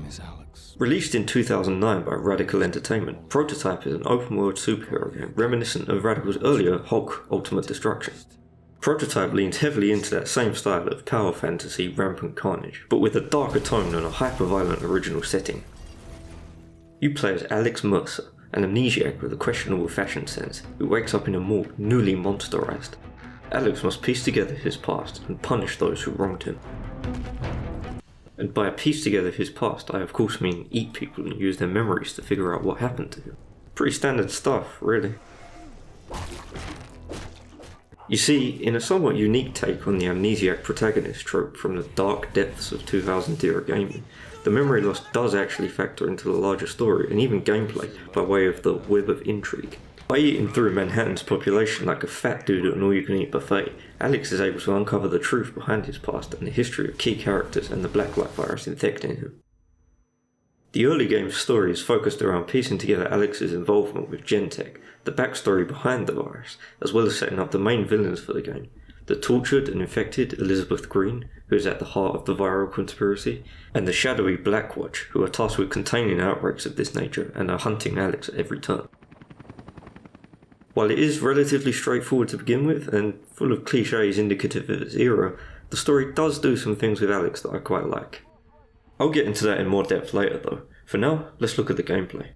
is Alex. Released in 2009 by Radical Entertainment, Prototype is an open-world superhero game reminiscent of Radical's earlier Hulk Ultimate Destruction. Prototype leans heavily into that same style of power fantasy rampant carnage, but with a darker tone and a hyper-violent original setting. You play as Alex Mercer, an amnesiac with a questionable fashion sense, who wakes up in a morgue newly monsterized. Alex must piece together his past and punish those who wronged him. And by piece together his past, I of course mean eat people and use their memories to figure out what happened to him. Pretty standard stuff, really. You see, in a somewhat unique take on the amnesiac protagonist trope from the dark depths of 2000 era gaming, the memory loss does actually factor into the larger story and even gameplay by way of the web of intrigue. By eating through Manhattan's population like a fat dude at an all-you-can-eat buffet, Alex is able to uncover the truth behind his past and the history of key characters and the Black Light virus infecting him. The early game's story is focused around piecing together Alex's involvement with Gentek, the backstory behind the virus, as well as setting up the main villains for the game, the tortured and infected Elizabeth Green, who is at the heart of the viral conspiracy, and the shadowy Blackwatch, who are tasked with containing outbreaks of this nature and are hunting Alex at every turn. While it is relatively straightforward to begin with, and full of cliches indicative of its era, the story does do some things with Alex that I quite like. I'll get into that in more depth later though. For now, let's look at the gameplay.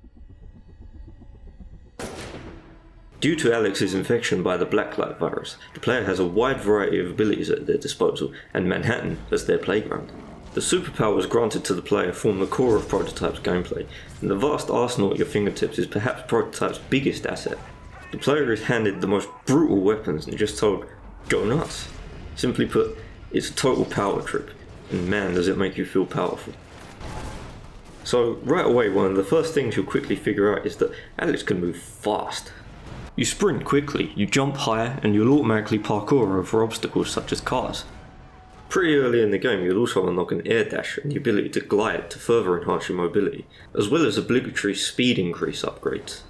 Due to Alex's infection by the Black Light virus, the player has a wide variety of abilities at their disposal, and Manhattan as their playground. The superpowers granted to the player form the core of Prototype's gameplay, and the vast arsenal at your fingertips is perhaps Prototype's biggest asset. The player is handed the most brutal weapons and just told, go nuts. Simply put, it's a total power trip, and man does it make you feel powerful. So right away, one of the first things you'll quickly figure out is that Alex can move fast. You sprint quickly, you jump higher, and you'll automatically parkour over obstacles such as cars. Pretty early in the game you'll also unlock an air dash and the ability to glide to further enhance your mobility, as well as obligatory speed increase upgrades.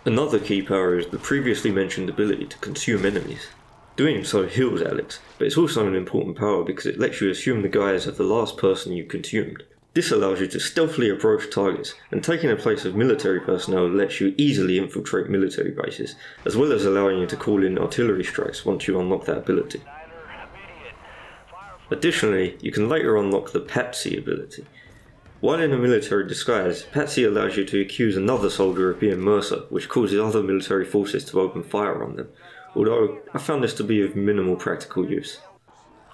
Another key power is the previously mentioned ability to consume enemies. Doing so heals Alex, but it's also an important power because it lets you assume the guise of the last person you consumed. This allows you to stealthily approach targets, and taking the place of military personnel lets you easily infiltrate military bases, as well as allowing you to call in artillery strikes once you unlock that ability. Additionally, you can later unlock the Patsy ability. While in a military disguise, Patsy allows you to accuse another soldier of being Mercer, which causes other military forces to open fire on them, although I found this to be of minimal practical use.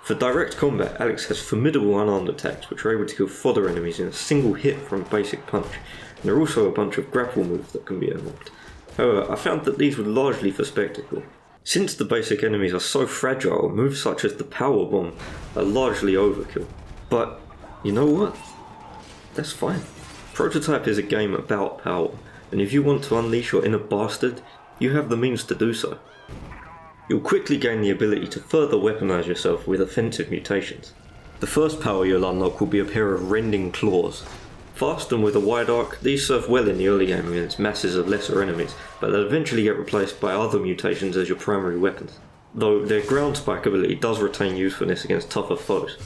For direct combat, Alex has formidable unarmed attacks which are able to kill fodder enemies in a single hit from a basic punch, and there are also a bunch of grapple moves that can be unlocked. However, I found that these were largely for spectacle. Since the basic enemies are so fragile, moves such as the power bomb are largely overkill. But, you know what? That's fine. Prototype is a game about power, and if you want to unleash your inner bastard, you have the means to do so. You'll quickly gain the ability to further weaponize yourself with offensive mutations. The first power you'll unlock will be a pair of rending claws. Fast and with a wide arc, these serve well in the early game against masses of lesser enemies, but they'll eventually get replaced by other mutations as your primary weapons, though their ground spike ability does retain usefulness against tougher foes.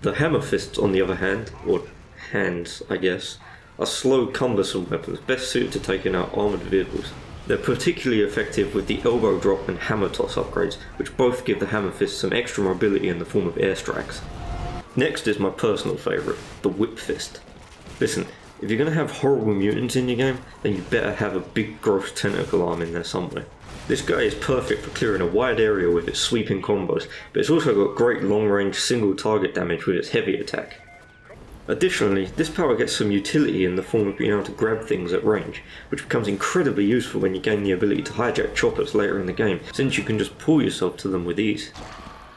The hammer fists, on the other hand, or hands I guess, are slow, cumbersome weapons best suited to taking out armoured vehicles. They're particularly effective with the elbow drop and hammer toss upgrades, which both give the hammer fist some extra mobility in the form of airstrikes. Next is my personal favourite, the whip fist. Listen, if you're going to have horrible mutants in your game, then you better have a big gross tentacle arm in there somewhere. This guy is perfect for clearing a wide area with its sweeping combos, but it's also got great long range single target damage with its heavy attack. Additionally, this power gets some utility in the form of being able to grab things at range, which becomes incredibly useful when you gain the ability to hijack choppers later in the game, since you can just pull yourself to them with ease.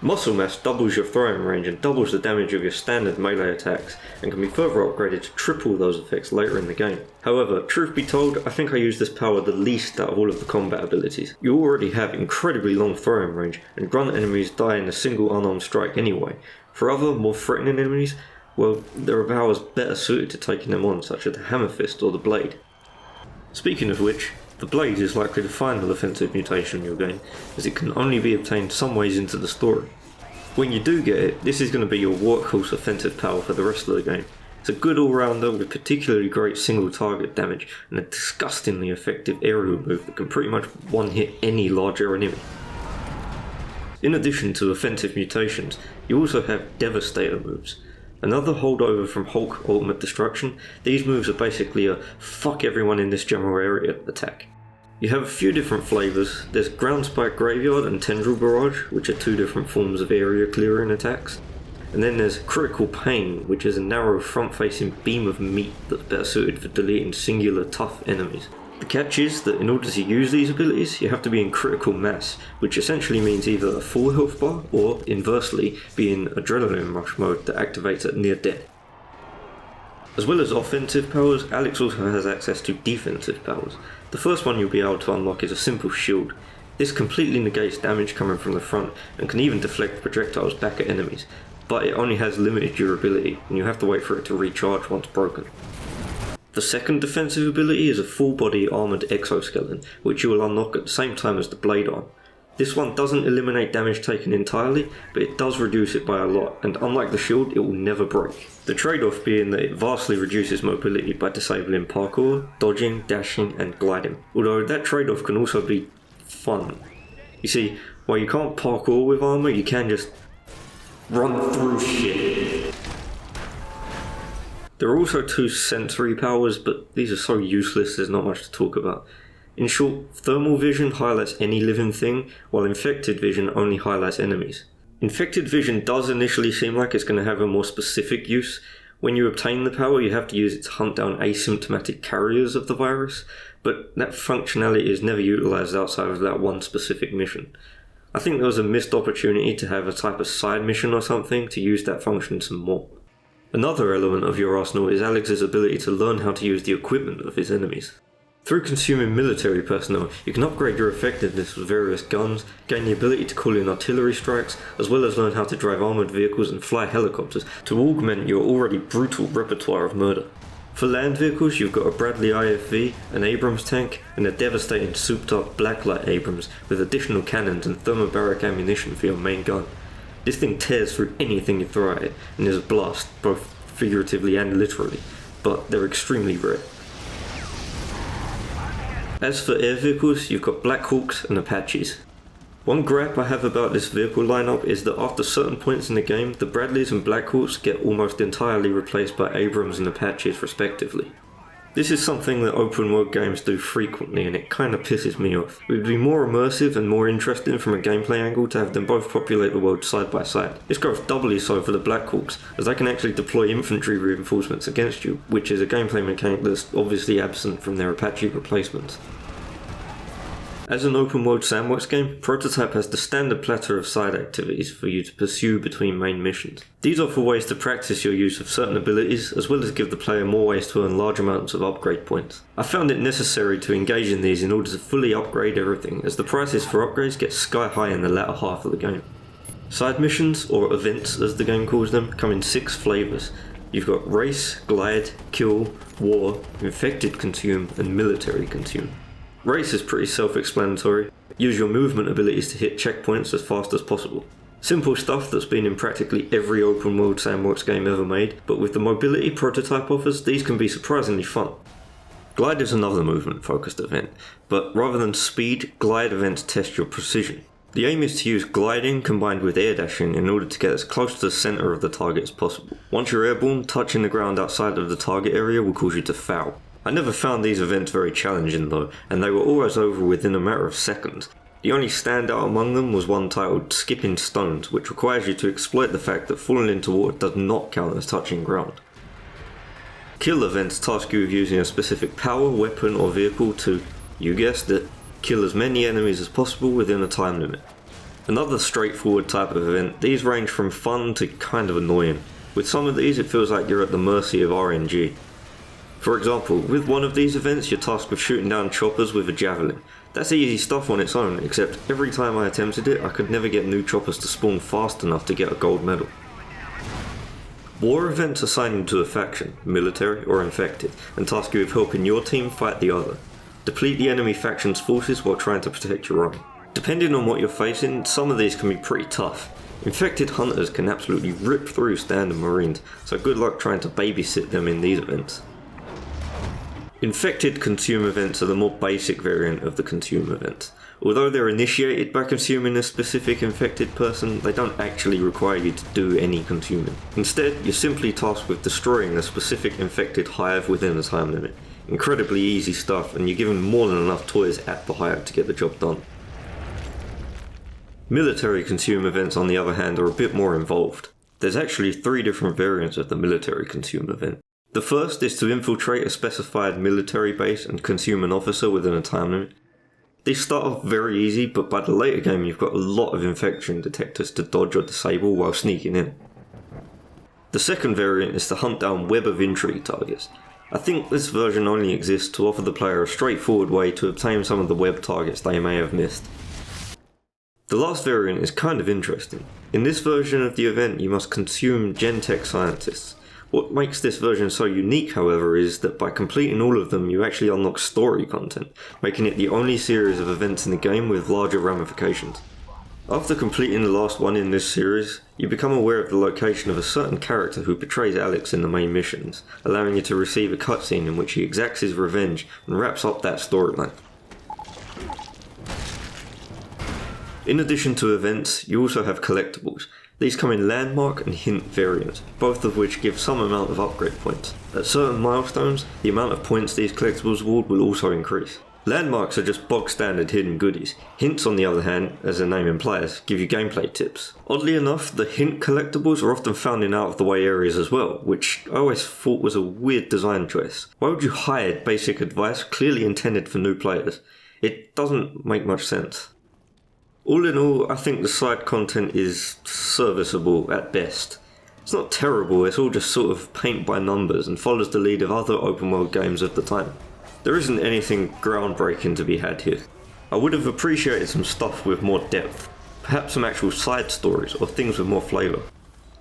Muscle Mass doubles your throwing range and doubles the damage of your standard melee attacks, and can be further upgraded to triple those effects later in the game. However, truth be told, I think I use this power the least out of all of the combat abilities. You already have incredibly long throwing range, and grunt enemies die in a single unarmed strike anyway. For other, more threatening enemies, well, there are powers better suited to taking them on, such as the Hammer Fist or the Blade. Speaking of which, the Blade is likely the final offensive mutation you'll gain, as it can only be obtained some ways into the story. When you do get it, this is going to be your workhorse offensive power for the rest of the game, It's a good all-rounder with particularly great single target damage and a disgustingly effective aerial move that can pretty much one-hit any larger enemy. In addition to offensive mutations, you also have Devastator moves. Another holdover from Hulk Ultimate Destruction, these moves are basically a fuck everyone in this general area attack. You have a few different flavours. There's Ground Spike Graveyard and Tendril Barrage, which are two different forms of area clearing attacks. And then there's Critical Pain, which is a narrow front-facing beam of meat that's better suited for deleting singular tough enemies. The catch is that in order to use these abilities, you have to be in critical mass, which essentially means either a full health bar or, inversely, be in Adrenaline Rush mode that activates at near dead. As well as offensive powers, Alex also has access to defensive powers. The first one you'll be able to unlock is a simple shield. This completely negates damage coming from the front and can even deflect projectiles back at enemies, but it only has limited durability and you have to wait for it to recharge once broken. The second defensive ability is a full body armoured exoskeleton, which you will unlock at the same time as the blade arm. This one doesn't eliminate damage taken entirely, but it does reduce it by a lot, and unlike the shield, it will never break. The trade-off being that it vastly reduces mobility by disabling parkour, dodging, dashing, and gliding. Although that trade-off can also be fun. You see, while you can't parkour with armour, you can just run through shit. There are also two sensory powers, but these are so useless there's not much to talk about. In short, Thermal Vision highlights any living thing, while Infected Vision only highlights enemies. Infected Vision does initially seem like it's going to have a more specific use. When you obtain the power, you have to use it to hunt down asymptomatic carriers of the virus, but that functionality is never utilised outside of that one specific mission. I think there was a missed opportunity to have a type of side mission or something to use that function some more. Another element of your arsenal is Alex's ability to learn how to use the equipment of his enemies. Through consuming military personnel, you can upgrade your effectiveness with various guns, gain the ability to call in artillery strikes, as well as learn how to drive armoured vehicles and fly helicopters to augment your already brutal repertoire of murder. For land vehicles, you've got a Bradley IFV, an Abrams tank, and a devastating souped-up Blacklight Abrams with additional cannons and thermobaric ammunition for your main gun. This thing tears through anything you throw at it, and is a blast, both figuratively and literally, but they're extremely rare. As for air vehicles, you've got Black Hawks and Apaches. One gripe I have about this vehicle lineup is that after certain points in the game, the Bradleys and Black Hawks get almost entirely replaced by Abrams and Apaches respectively. This is something that open world games do frequently and it kinda pisses me off. It would be more immersive and more interesting from a gameplay angle to have them both populate the world side by side. This goes doubly so for the Black Hawks, as they can actually deploy infantry reinforcements against you, which is a gameplay mechanic that's obviously absent from their Apache replacements. As an open world sandbox game, Prototype has the standard platter of side activities for you to pursue between main missions. These offer ways to practice your use of certain abilities, as well as give the player more ways to earn large amounts of upgrade points. I found it necessary to engage in these in order to fully upgrade everything, as the prices for upgrades get sky high in the latter half of the game. Side missions, or events as the game calls them, come in 6 flavours. You've got Race, Glide, Kill, War, Infected Consume, and Military Consume. Race is pretty self-explanatory. Use your movement abilities to hit checkpoints as fast as possible. Simple stuff that's been in practically every open world sandbox game ever made, but with the mobility Prototype offers, these can be surprisingly fun. Glide is another movement focused event, but rather than speed, glide events test your precision. The aim is to use gliding combined with air dashing in order to get as close to the centre of the target as possible. Once you're airborne, touching the ground outside of the target area will cause you to foul. I never found these events very challenging though, and they were always over within a matter of seconds. The only standout among them was one titled Skipping Stones, which requires you to exploit the fact that falling into water does not count as touching ground. Kill events task you with using a specific power, weapon or vehicle to, you guessed it, kill as many enemies as possible within a time limit. Another straightforward type of event, these range from fun to kind of annoying. With some of these it feels like you're at the mercy of RNG. For example, with one of these events you're tasked with shooting down choppers with a javelin. That's easy stuff on its own, except every time I attempted it I could never get new choppers to spawn fast enough to get a gold medal. War events assign you to a faction, military or infected, and task you with helping your team fight the other. Deplete the enemy faction's forces while trying to protect your own. Depending on what you're facing, some of these can be pretty tough. Infected hunters can absolutely rip through standard marines, so good luck trying to babysit them in these events. Infected consume events are the more basic variant of the consume events. Although they're initiated by consuming a specific infected person, they don't actually require you to do any consuming. Instead, you're simply tasked with destroying a specific infected hive within a time limit. Incredibly easy stuff, and you're given more than enough toys at the hive to get the job done. Military consume events, on the other hand, are a bit more involved. There's actually 3 different variants of the military consume event. The first is to infiltrate a specified military base and consume an officer within a time limit. These start off very easy, but by the later game you've got a lot of infection detectors to dodge or disable while sneaking in. The second variant is to hunt down web of intrigue targets. I think this version only exists to offer the player a straightforward way to obtain some of the web targets they may have missed. The last variant is kind of interesting. In this version of the event you must consume Gen-Tech scientists. What makes this version so unique, however, is that by completing all of them you actually unlock story content, making it the only series of events in the game with larger ramifications. After completing the last one in this series, you become aware of the location of a certain character who betrays Alex in the main missions, allowing you to receive a cutscene in which he exacts his revenge and wraps up that storyline. In addition to events, you also have collectibles. These come in landmark and hint variants, both of which give some amount of upgrade points. At certain milestones, the amount of points these collectibles award will also increase. Landmarks are just bog standard hidden goodies. Hints, on the other hand, as the name implies, give you gameplay tips. Oddly enough, the hint collectibles are often found in out of the way areas as well, which I always thought was a weird design choice. Why would you hide basic advice clearly intended for new players? It doesn't make much sense. All in all, I think the side content is serviceable at best. It's not terrible, it's all just sort of paint by numbers and follows the lead of other open world games of the time. There isn't anything groundbreaking to be had here. I would have appreciated some stuff with more depth, perhaps some actual side stories or things with more flavour.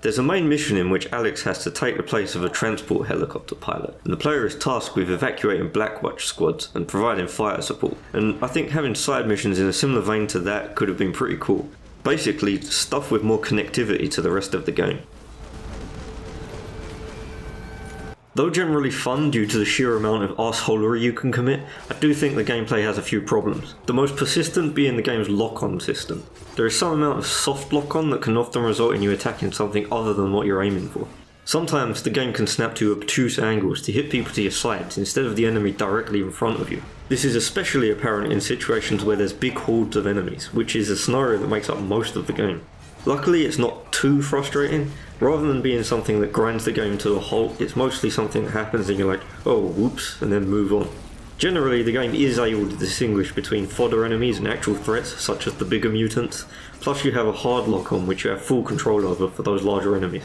There's a main mission in which Alex has to take the place of a transport helicopter pilot, and the player is tasked with evacuating Blackwatch squads and providing fire support, and I think having side missions in a similar vein to that could have been pretty cool. Basically, stuff with more connectivity to the rest of the game. Though generally fun due to the sheer amount of arseholery you can commit, I do think the gameplay has a few problems. The most persistent being the game's lock-on system. There is some amount of soft lock-on that can often result in you attacking something other than what you're aiming for. Sometimes the game can snap to obtuse angles to hit people to your sides instead of the enemy directly in front of you. This is especially apparent in situations where there's big hordes of enemies, which is a scenario that makes up most of the game. Luckily it's not too frustrating. Rather than being something that grinds the game to a halt, it's mostly something that happens and you're like, oh whoops, and then move on. Generally the game is able to distinguish between fodder enemies and actual threats, such as the bigger mutants, plus you have a hard lock on which you have full control over for those larger enemies.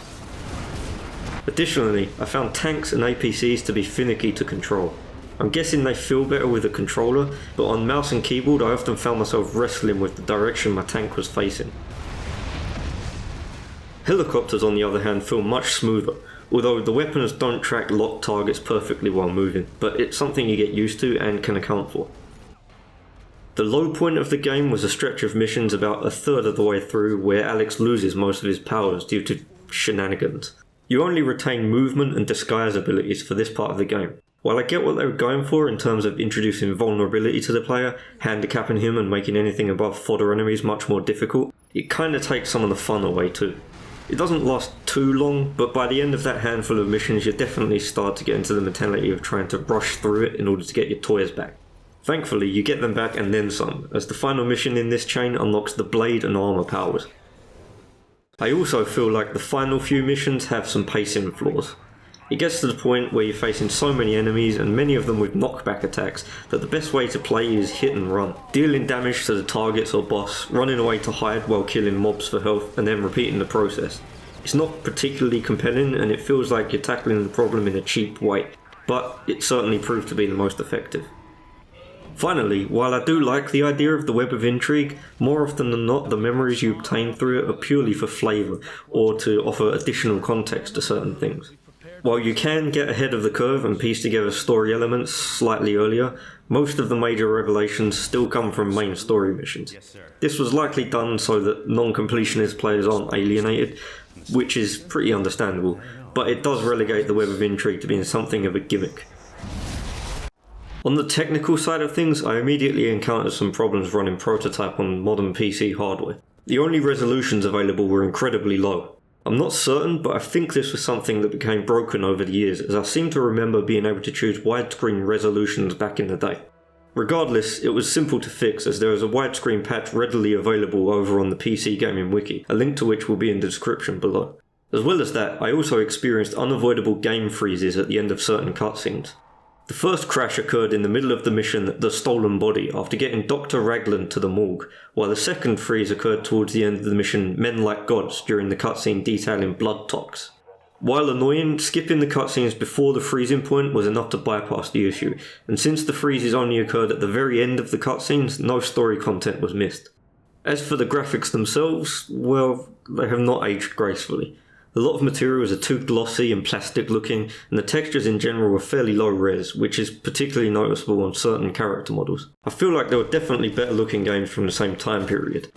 Additionally, I found tanks and APCs to be finicky to control. I'm guessing they feel better with a controller, but on mouse and keyboard I often found myself wrestling with the direction my tank was facing. Helicopters, on the other hand, feel much smoother, although the weapons don't track locked targets perfectly while moving, but it's something you get used to and can account for. The low point of the game was a stretch of missions about a third of the way through where Alex loses most of his powers due to shenanigans. You only retain movement and disguise abilities for this part of the game. While I get what they were going for in terms of introducing vulnerability to the player, handicapping him and making anything above fodder enemies much more difficult, it kinda takes some of the fun away too. It doesn't last too long, but by the end of that handful of missions you definitely start to get into the mentality of trying to rush through it in order to get your toys back. Thankfully you get them back and then some, as the final mission in this chain unlocks the blade and armour powers. I also feel like the final few missions have some pacing flaws. It gets to the point where you're facing so many enemies and many of them with knockback attacks that the best way to play is hit and run, dealing damage to the targets or boss, running away to hide while killing mobs for health and then repeating the process. It's not particularly compelling and it feels like you're tackling the problem in a cheap way, but it certainly proved to be the most effective. Finally, while I do like the idea of the web of intrigue, more often than not the memories you obtain through it are purely for flavour or to offer additional context to certain things. While you can get ahead of the curve and piece together story elements slightly earlier, most of the major revelations still come from main story missions. This was likely done so that non-completionist players aren't alienated, which is pretty understandable, but it does relegate the web of intrigue to being something of a gimmick. On the technical side of things, I immediately encountered some problems running Prototype on modern PC hardware. The only resolutions available were incredibly low. I'm not certain, but I think this was something that became broken over the years, as I seem to remember being able to choose widescreen resolutions back in the day. Regardless, it was simple to fix, as there is a widescreen patch readily available over on the PC Gaming Wiki, a link to which will be in the description below. As well as that, I also experienced unavoidable game freezes at the end of certain cutscenes. The first crash occurred in the middle of the mission The Stolen Body after getting Dr. Raglan to the morgue, while the second freeze occurred towards the end of the mission Men Like Gods during the cutscene detailing blood tox. While annoying, skipping the cutscenes before the freezing point was enough to bypass the issue, and since the freezes only occurred at the very end of the cutscenes, no story content was missed. As for the graphics themselves, well, they have not aged gracefully. A lot of materials are too glossy and plastic looking, and the textures in general are fairly low res, which is particularly noticeable on certain character models. I feel like there were definitely better looking games from the same time period.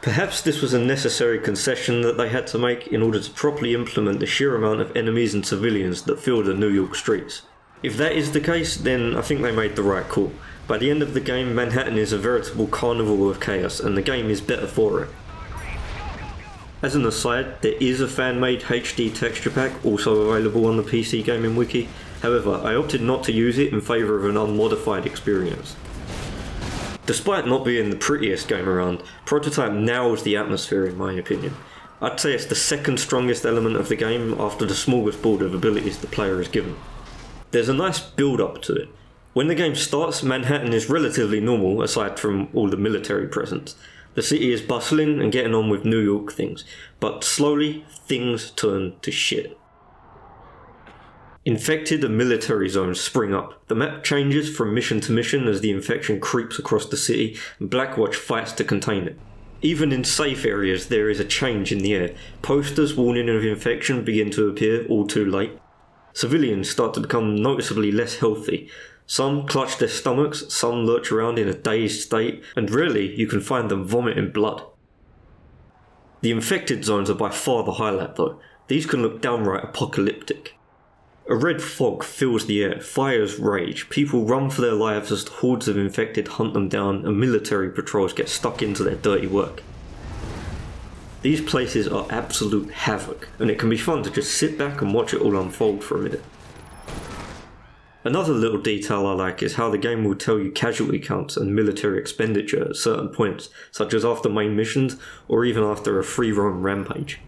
Perhaps this was a necessary concession that they had to make in order to properly implement the sheer amount of enemies and civilians that filled the New York streets. If that is the case, then I think they made the right call. By the end of the game, Manhattan is a veritable carnival of chaos, and the game is better for it. As an aside, there is a fan-made HD texture pack also available on the PC Gaming Wiki, however I opted not to use it in favour of an unmodified experience. Despite not being the prettiest game around, Prototype nails the atmosphere in my opinion. I'd say it's the second strongest element of the game after the smorgasbord of abilities the player is given. There's a nice build-up to it. When the game starts, Manhattan is relatively normal aside from all the military presence. The city is bustling and getting on with New York things, but slowly things turn to shit. Infected and military zones spring up. The map changes from mission to mission as the infection creeps across the city, and Blackwatch fights to contain it. Even in safe areas there is a change in the air. Posters warning of infection begin to appear all too late. Civilians start to become noticeably less healthy. Some clutch their stomachs, some lurch around in a dazed state, and rarely you can find them vomiting blood. The infected zones are by far the highlight though. These can look downright apocalyptic. A red fog fills the air, fires rage, people run for their lives as the hordes of infected hunt them down, and military patrols get stuck into their dirty work. These places are absolute havoc, and it can be fun to just sit back and watch it all unfold for a minute. Another little detail I like is how the game will tell you casualty counts and military expenditure at certain points, such as after main missions or even after a free roam rampage.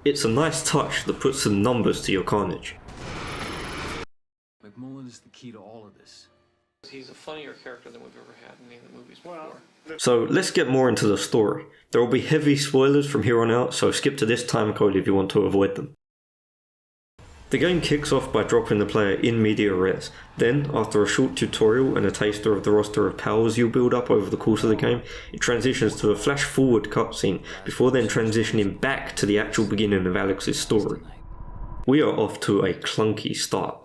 It's a nice touch that puts some numbers to your carnage. McMullen is the key to all of this. He's a funnier character than we've ever had in any of the movies before. So let's get more into the story. There will be heavy spoilers from here on out, so skip to this time code if you want to avoid them. The game kicks off by dropping the player in media res. Then, after a short tutorial and a taster of the roster of powers you'll build up over the course of the game, it transitions to a flash forward cutscene, before then transitioning back to the actual beginning of Alex's story. We are off to a clunky start.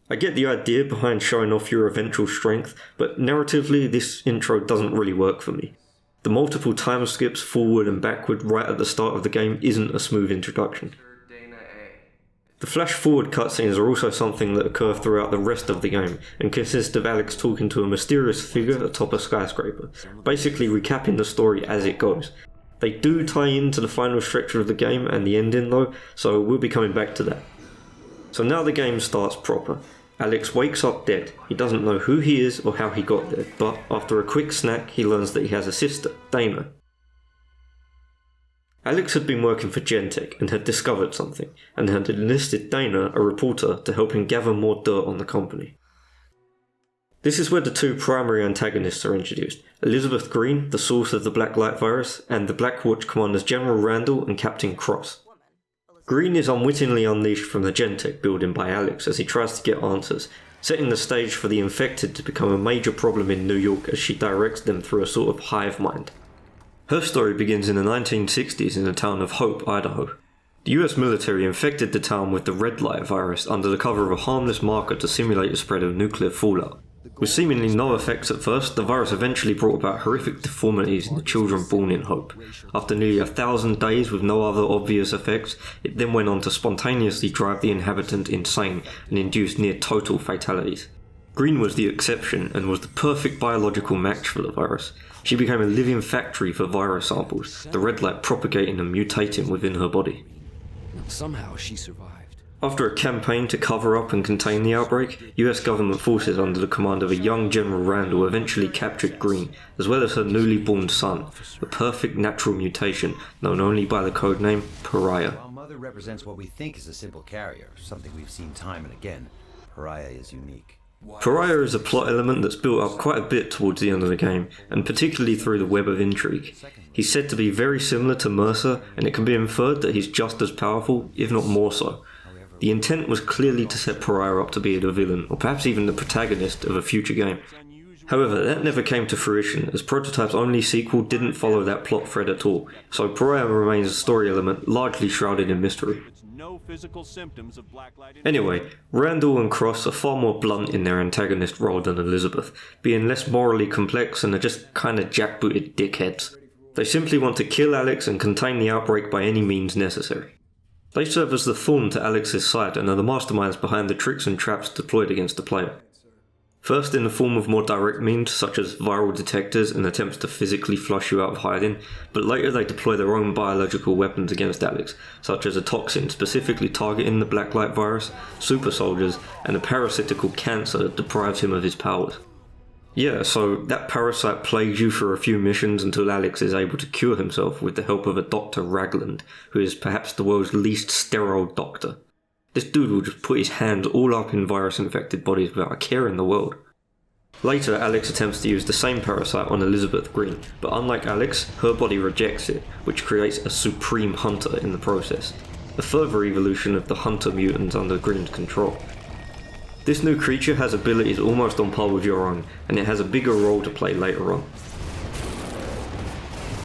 I get the idea behind showing off your eventual strength, but narratively this intro doesn't really work for me. The multiple time skips forward and backward right at the start of the game isn't a smooth introduction. The flash forward cutscenes are also something that occur throughout the rest of the game, and consist of Alex talking to a mysterious figure atop a skyscraper, basically recapping the story as it goes. They do tie into the final stretch of the game and the ending though, so we'll be coming back to that. So now the game starts proper. Alex wakes up dead. He doesn't know who he is or how he got there, but after a quick snack he learns that he has a sister, Dana. Alex had been working for Gentek and had discovered something, and had enlisted Dana, a reporter, to help him gather more dirt on the company. This is where the two primary antagonists are introduced, Elizabeth Green, the source of the Black Light virus, and the Blackwatch commanders General Randall and Captain Cross. Green is unwittingly unleashed from the Gentek building by Alex as he tries to get answers, setting the stage for the infected to become a major problem in New York as she directs them through a sort of hive mind. Her story begins in the 1960s in the town of Hope, Idaho. The US military infected the town with the red light virus under the cover of a harmless marker to simulate the spread of nuclear fallout. With seemingly no effects at first, the virus eventually brought about horrific deformities in the children born in Hope. After nearly 1,000 days with no other obvious effects, it then went on to spontaneously drive the inhabitant insane and induce near total fatalities. Green was the exception and was the perfect biological match for the virus. She became a living factory for virus samples, the red light propagating and mutating within her body. Somehow she survived. After a campaign to cover up and contain the outbreak, US government forces under the command of a young General Randall eventually captured Green, as well as her newly born son, the perfect natural mutation known only by the codename Pariah. While Mother represents what we think is a simple carrier, something we've seen time and again, Pariah is unique. Pariah is a plot element that's built up quite a bit towards the end of the game, and particularly through the web of intrigue. He's said to be very similar to Mercer, and it can be inferred that he's just as powerful, if not more so. The intent was clearly to set Pariah up to be the villain, or perhaps even the protagonist of a future game. However, that never came to fruition, as Prototype's only sequel didn't follow that plot thread at all, so Pariah remains a story element largely shrouded in mystery. Anyway, Randall and Cross are far more blunt in their antagonist role than Elizabeth, being less morally complex and are just kinda jackbooted dickheads. They simply want to kill Alex and contain the outbreak by any means necessary. They serve as the thorn to Alex's side and are the masterminds behind the tricks and traps deployed against the player. First in the form of more direct means such as viral detectors and attempts to physically flush you out of hiding, but later they deploy their own biological weapons against Alex, such as a toxin specifically targeting the blacklight virus, super soldiers, and a parasitical cancer that deprives him of his powers. Yeah, so that parasite plagues you for a few missions until Alex is able to cure himself with the help of a Dr. Ragland, who is perhaps the world's least sterile doctor. This dude will just put his hands all up in virus-infected bodies without a care in the world. Later, Alex attempts to use the same parasite on Elizabeth Green, but unlike Alex, her body rejects it, which creates a supreme hunter in the process, a further evolution of the hunter mutants under Green's control. This new creature has abilities almost on par with your own, and it has a bigger role to play later on.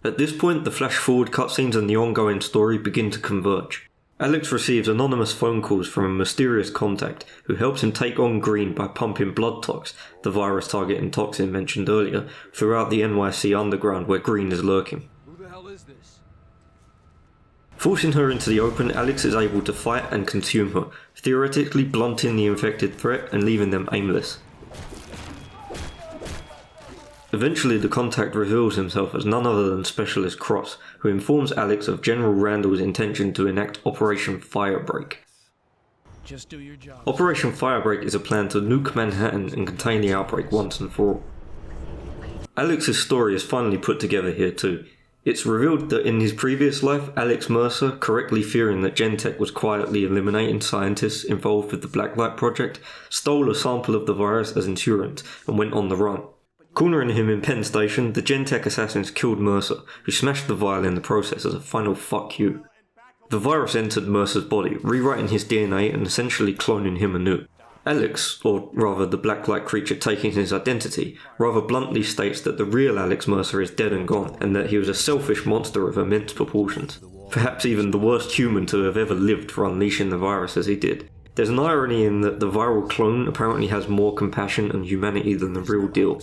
At this point, the flash-forward cutscenes and the ongoing story begin to converge. Alex receives anonymous phone calls from a mysterious contact who helps him take on Green by pumping blood tox, the virus targeting toxin mentioned earlier, throughout the NYC underground where Green is lurking. Who the hell is this? Forcing her into the open, Alex is able to fight and consume her, theoretically blunting the infected threat and leaving them aimless. Eventually, the contact reveals himself as none other than Specialist Cross, who informs Alex of General Randall's intention to enact Operation Firebreak. Just do your job. Operation Firebreak is a plan to nuke Manhattan and contain the outbreak once and for all. Alex's story is finally put together here too. It's revealed that in his previous life, Alex Mercer, correctly fearing that Gentek was quietly eliminating scientists involved with the Blacklight project, stole a sample of the virus as insurance and went on the run. Cornering him in Penn Station, the Gentek assassins killed Mercer, who smashed the vial in the process as a final fuck you. The virus entered Mercer's body, rewriting his DNA and essentially cloning him anew. Alex, or rather the blacklight creature taking his identity, rather bluntly states that the real Alex Mercer is dead and gone, and that he was a selfish monster of immense proportions. Perhaps even the worst human to have ever lived for unleashing the virus as he did. There's an irony in that the viral clone apparently has more compassion and humanity than the real deal.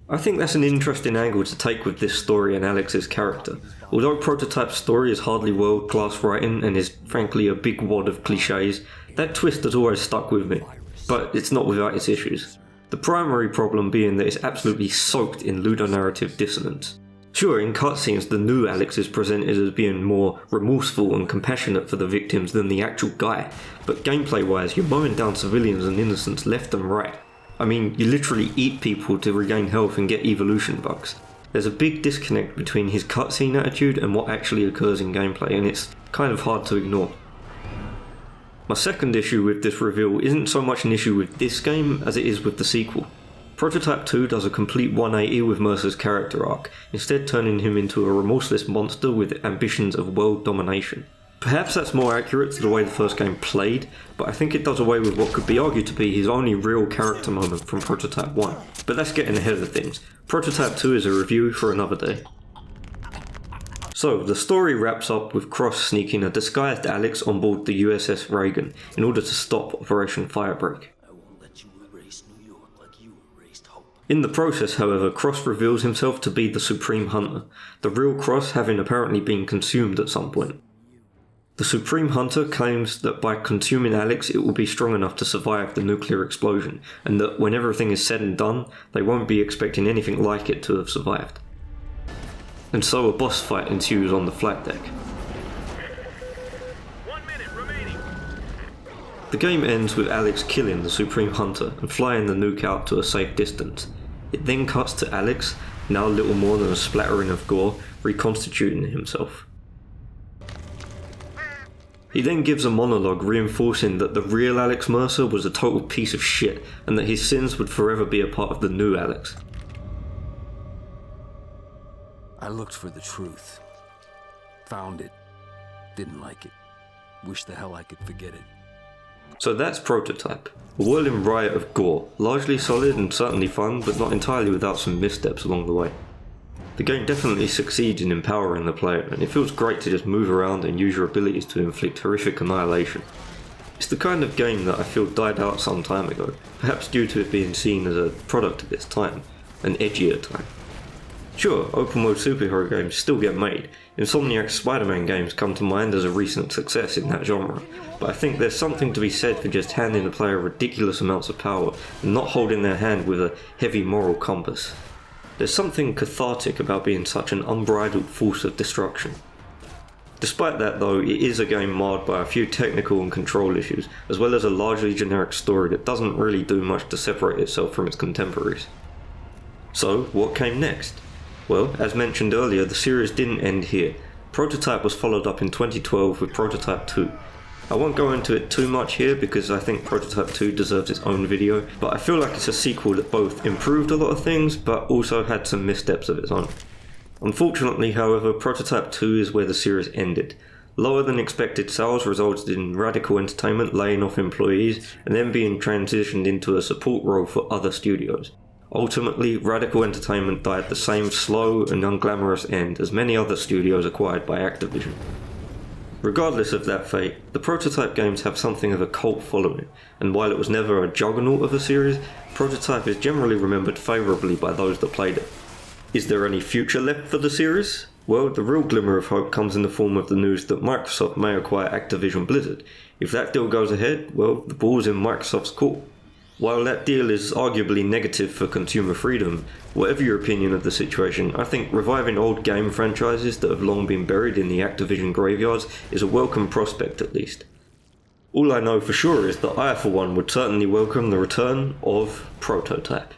I think that's an interesting angle to take with this story and Alex's character. Although Prototype's story is hardly world-class writing and is frankly a big wad of cliches, that twist has always stuck with me, but it's not without its issues. The primary problem being that it's absolutely soaked in ludonarrative dissonance. Sure, in cutscenes the new Alex is presented as being more remorseful and compassionate for the victims than the actual guy, but gameplay-wise you're mowing down civilians and innocents left and right. I mean, you literally eat people to regain health and get evolution bugs. There's a big disconnect between his cutscene attitude and what actually occurs in gameplay, and it's kind of hard to ignore. My second issue with this reveal isn't so much an issue with this game as it is with the sequel. Prototype 2 does a complete 180 with Mercer's character arc, instead turning him into a remorseless monster with ambitions of world domination. Perhaps that's more accurate to the way the first game played, but I think it does away with what could be argued to be his only real character moment from Prototype 1. But that's getting ahead of things. Prototype 2 is a review for another day. So, the story wraps up with Cross sneaking a disguised Alex on board the USS Reagan in order to stop Operation Firebreak. I won't let you erase New York like you erased hope. In the process, however, Cross reveals himself to be the Supreme Hunter, the real Cross having apparently been consumed at some point. The Supreme Hunter claims that by consuming Alex it will be strong enough to survive the nuclear explosion, and that when everything is said and done, they won't be expecting anything like it to have survived. And so a boss fight ensues on the flight deck. 1 minute remaining. The game ends with Alex killing the Supreme Hunter and flying the nuke out to a safe distance. It then cuts to Alex, now little more than a splattering of gore, reconstituting himself. He then gives a monologue reinforcing that the real Alex Mercer was a total piece of shit and that his sins would forever be a part of the new Alex. I looked for the truth. Found it. Didn't like it. Wish the hell I could forget it. So that's Prototype, a whirling riot of gore, largely solid and certainly fun, but not entirely without some missteps along the way. The game definitely succeeds in empowering the player, and it feels great to just move around and use your abilities to inflict horrific annihilation. It's the kind of game that I feel died out some time ago, perhaps due to it being seen as a product of its time, an edgier time. Sure, open world superhero games still get made. Insomniac's Spider-Man games come to mind as a recent success in that genre, but I think there's something to be said for just handing the player ridiculous amounts of power and not holding their hand with a heavy moral compass. There's something cathartic about being such an unbridled force of destruction. Despite that though, it is a game marred by a few technical and control issues, as well as a largely generic story that doesn't really do much to separate itself from its contemporaries. So, what came next? Well, as mentioned earlier, the series didn't end here. Prototype was followed up in 2012 with Prototype 2. I won't go into it too much here because I think Prototype 2 deserves its own video, but I feel like it's a sequel that both improved a lot of things but also had some missteps of its own. Unfortunately, however, Prototype 2 is where the series ended. Lower than expected sales resulted in Radical Entertainment laying off employees and then being transitioned into a support role for other studios. Ultimately, Radical Entertainment died the same slow and unglamorous end as many other studios acquired by Activision. Regardless of that fate, the Prototype games have something of a cult following, and while it was never a juggernaut of a series, Prototype is generally remembered favourably by those that played it. Is there any future left for the series? Well, the real glimmer of hope comes in the form of the news that Microsoft may acquire Activision Blizzard. If that deal goes ahead, well, the ball's in Microsoft's court. While that deal is arguably negative for consumer freedom, whatever your opinion of the situation, I think reviving old game franchises that have long been buried in the Activision graveyards is a welcome prospect at least. All I know for sure is that I for one would certainly welcome the return of Prototype.